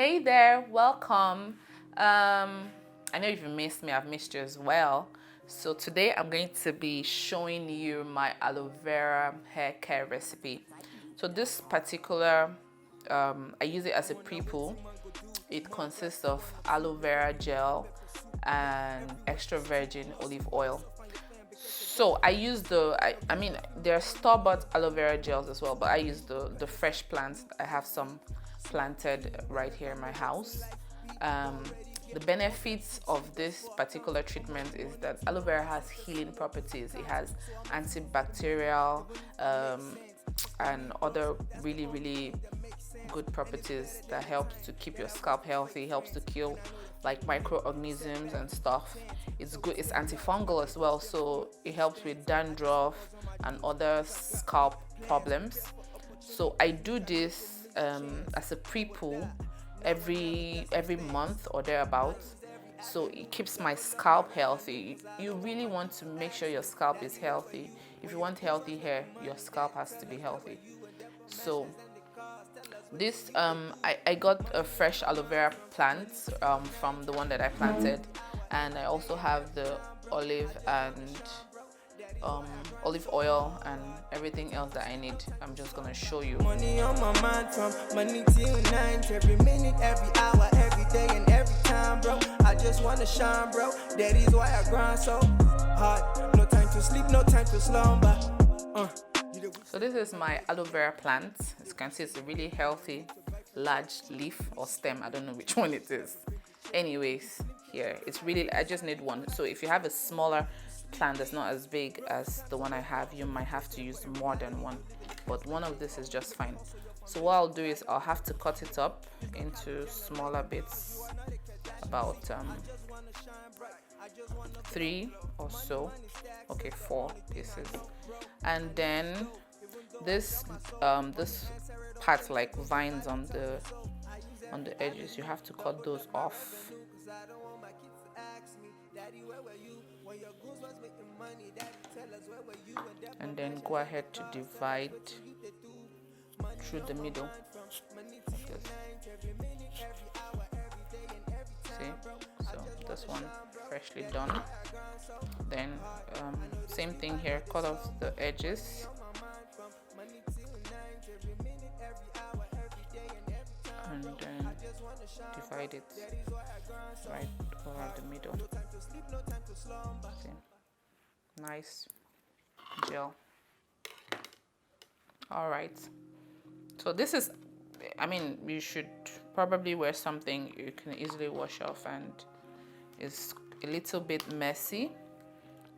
Hey there, welcome. I know you've missed me, I've missed you as well. So today I'm going to be showing you my aloe vera hair care recipe. So this particular, I use it as a pre-poo. It consists of aloe vera gel and extra virgin olive oil. So I use I mean, there are store-bought aloe vera gels as well, but I use the fresh plants. I have some planted right here in my house. The benefits of this particular treatment is that aloe vera has healing properties. It has antibacterial and other really good properties that helps to keep your scalp healthy, helps to kill like microorganisms and stuff. It's good, it's antifungal as well, so it helps with dandruff and other scalp problems. So I do this as a pre-poo every month or thereabouts, so it keeps my scalp healthy. You really want to make sure your scalp is healthy. If you want healthy hair, your scalp has to be healthy. So this I got a fresh aloe vera plant from the one that I planted, and I also have the olive and olive oil and everything else that I need. I'm just gonna show you. Money on my mind from money till night, every minute, every hour, every day and every time, bro. I just wanna shine, bro. That is why I grind so hard. No time to sleep, no time to slumber. So this is my aloe vera plant. As you can see, it's a really healthy large leaf or stem. I don't know which one it is. Anyways, here it's really, I just need one. So if you have a smaller plant that's not as big as the one I have, you might have to use more than one, but one of this is just fine. So what I'll do is I'll have to cut it up into smaller bits, about 3 or so, okay, 4 pieces. And then this part like vines on the edges, you have to cut those off. And then go ahead to divide through the middle like this. See, so this one freshly done. Then same thing here, cut off the edges and then divide it right over the middle. See? Nice gel. All right, so this is, I mean, you should probably wear something you can easily wash off, and it's a little bit messy.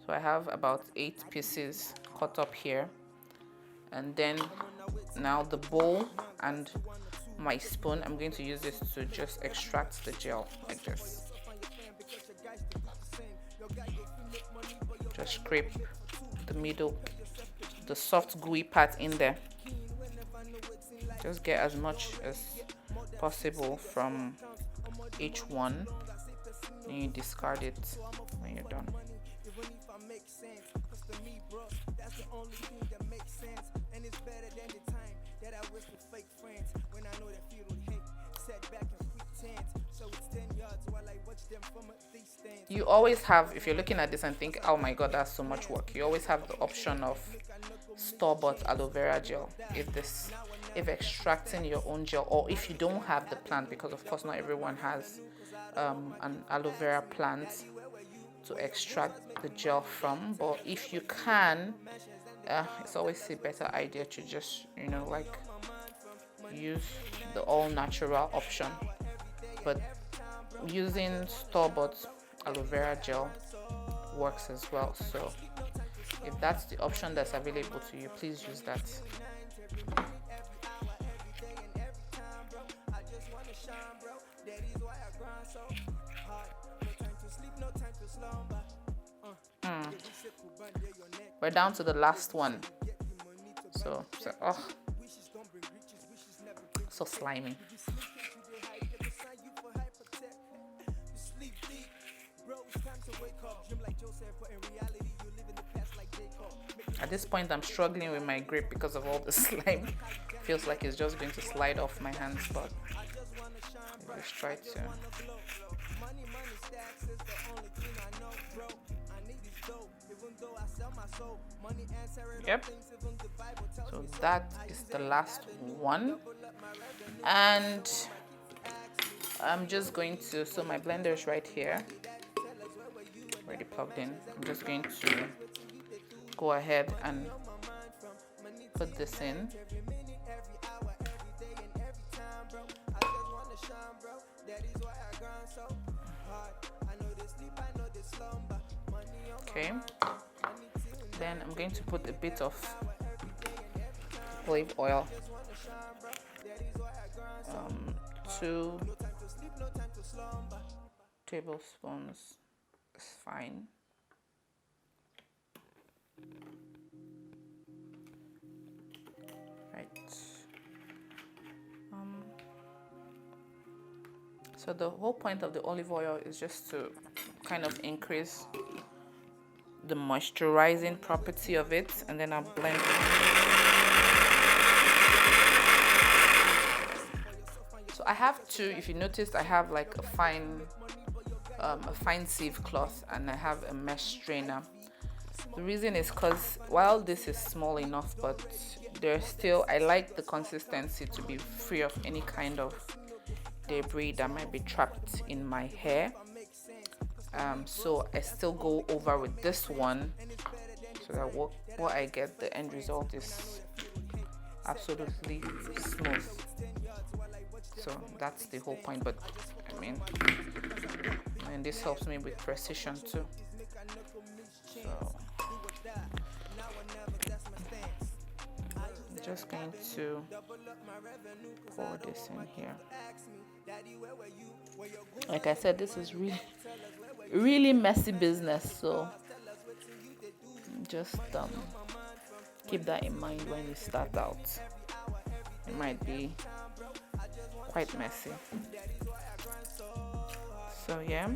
So I have about 8 pieces cut up here, and then now the bowl and my spoon, I'm going to use this to just extract the gel like this. Just scrape the middle, the soft gooey part in there. Just get as much as possible from each one, and you discard it when you're done. You always have, if you're looking at this and think, oh my god, that's so much work, you always have the option of store-bought aloe vera gel if extracting your own gel, or if you don't have the plant, because of course not everyone has an aloe vera plant to extract the gel from. But if you can, it's always a better idea to just, you know, like use the all natural option. But using store-bought aloe vera gel works as well. So if that's the option that's available to you, please use that. We're down to the last one. So oh, so slimy. At this point, I'm struggling with my grip because of all the slime. Feels like it's just going to slide off my hands, but it just try to. Yep. So that is the last one. And I'm just going to, so my blender is right here, already plugged in. I'm just going to go ahead and put this in. Okay, then I'm going to put a bit of olive oil, 2 tablespoons is fine. Right. So the whole point of the olive oil is just to kind of increase the moisturizing property of it, and then I'll blend it. So I have two, if you noticed, I have like a fine sieve cloth, and I have a mesh strainer. The reason is because while this is small enough, but there's still, I like the consistency to be free of any kind of debris that might be trapped in my hair. So I still go over with this one so that what I get, the end result is absolutely smooth. So that's the whole point. But I mean this helps me with precision too. So I'm just going to pour this in here. Like I said, this is really messy business, so just keep that in mind when you start out. It might be quite messy. So yeah,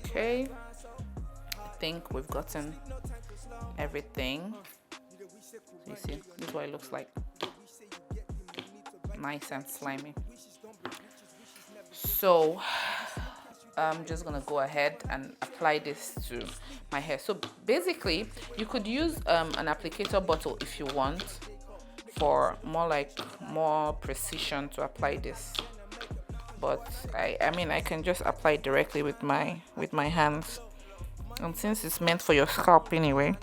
okay, I think we've gotten everything. You see, this is what it looks like. Nice and slimy. So I'm just gonna go ahead and apply this to my hair. So basically, you could use an applicator bottle if you want, for more precision to apply this. But I mean I can just apply it directly with my hands, and since it's meant for your scalp anyway,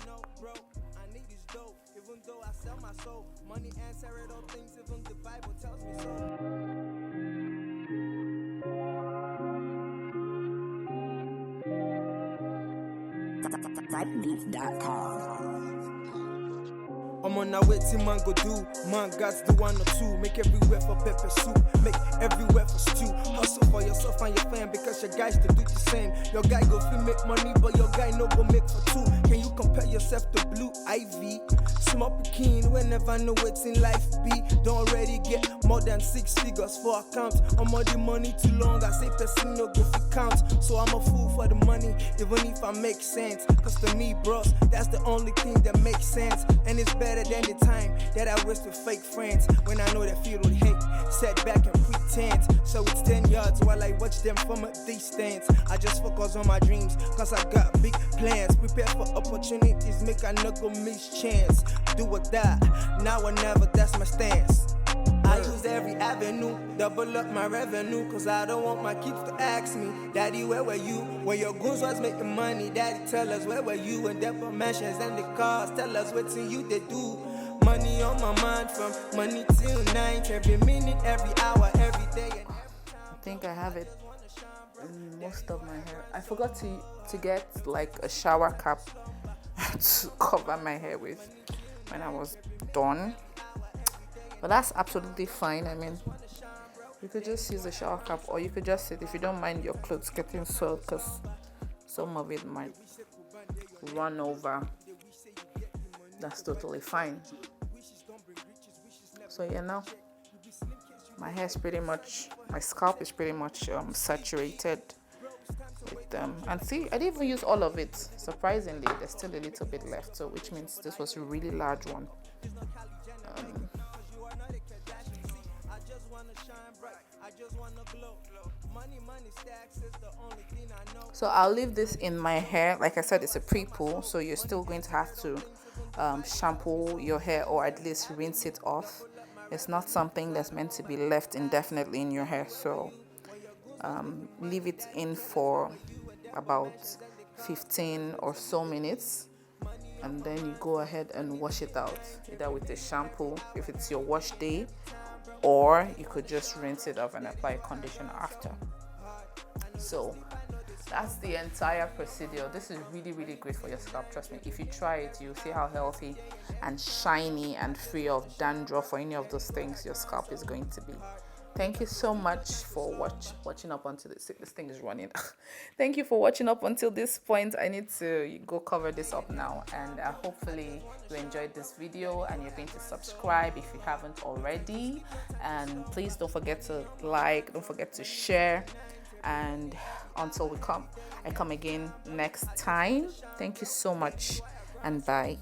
I'm on a waiting man go do. Man God's the 1 or 2. Make everywhere for pepper soup. Make everywhere for stew. Hustle for yourself and your fam, because your guys to do the same. Your guy go free make money, but your guy no go make for 2. Can you compare yourself to Blue Ivy? Small keen whenever know what's in life be. Don't already get more than 6 figures for account. I'm all the money too long, I say person no go for count. So I'm a fool for the money, even if I make sense. Cause to me bros, that's the only thing that makes sense. And it's better than the time that I waste with fake friends. When I know they feel with hate, set back and pretend. So it's 10 yards while I watch them from a distance. I just focus on my dreams, cause I got big plans. Prepare for opportunities, make I not go miss chance. Do or die, now or never, that's my stance. I use every avenue, double up my revenue, cause I don't want my kids to ask me, Daddy, where were you? When your goons was making money, Daddy, tell us where were you? And them mansions and the cars, tell us what's in you they do. Money on my mind from money till night, every minute, every hour, every day. I think I have it in most of my hair. I forgot to get like a shower cap to cover my hair with when I was done. But that's absolutely fine. I mean, you could just use a shower cap, or you could just sit if you don't mind your clothes getting soiled, because some of it might run over. That's totally fine. So yeah, now my hair is pretty much, my scalp is pretty much saturated with them. And see, I didn't even use all of it. Surprisingly, there's still a little bit left, so which means this was a really large one. So I'll leave this in my hair. Like I said, it's a pre-poo, so you're still going to have to shampoo your hair, or at least rinse it off. It's not something that's meant to be left indefinitely in your hair, so leave it in for about 15 or so minutes, and then you go ahead and wash it out, either with the shampoo if it's your wash day, or you could just rinse it off and apply a conditioner after. So that's the entire procedure. This is really, really great for your scalp. Trust me, if you try it, you'll see how healthy and shiny and free of dandruff or any of those things your scalp is going to be. Thank you so much for watching up until this thing is running. Thank you for watching up until this point. I need to go cover this up now, and hopefully you enjoyed this video and you're going to subscribe if you haven't already. And please don't forget to like, don't forget to share. And until I come again next time, thank you so much, and bye.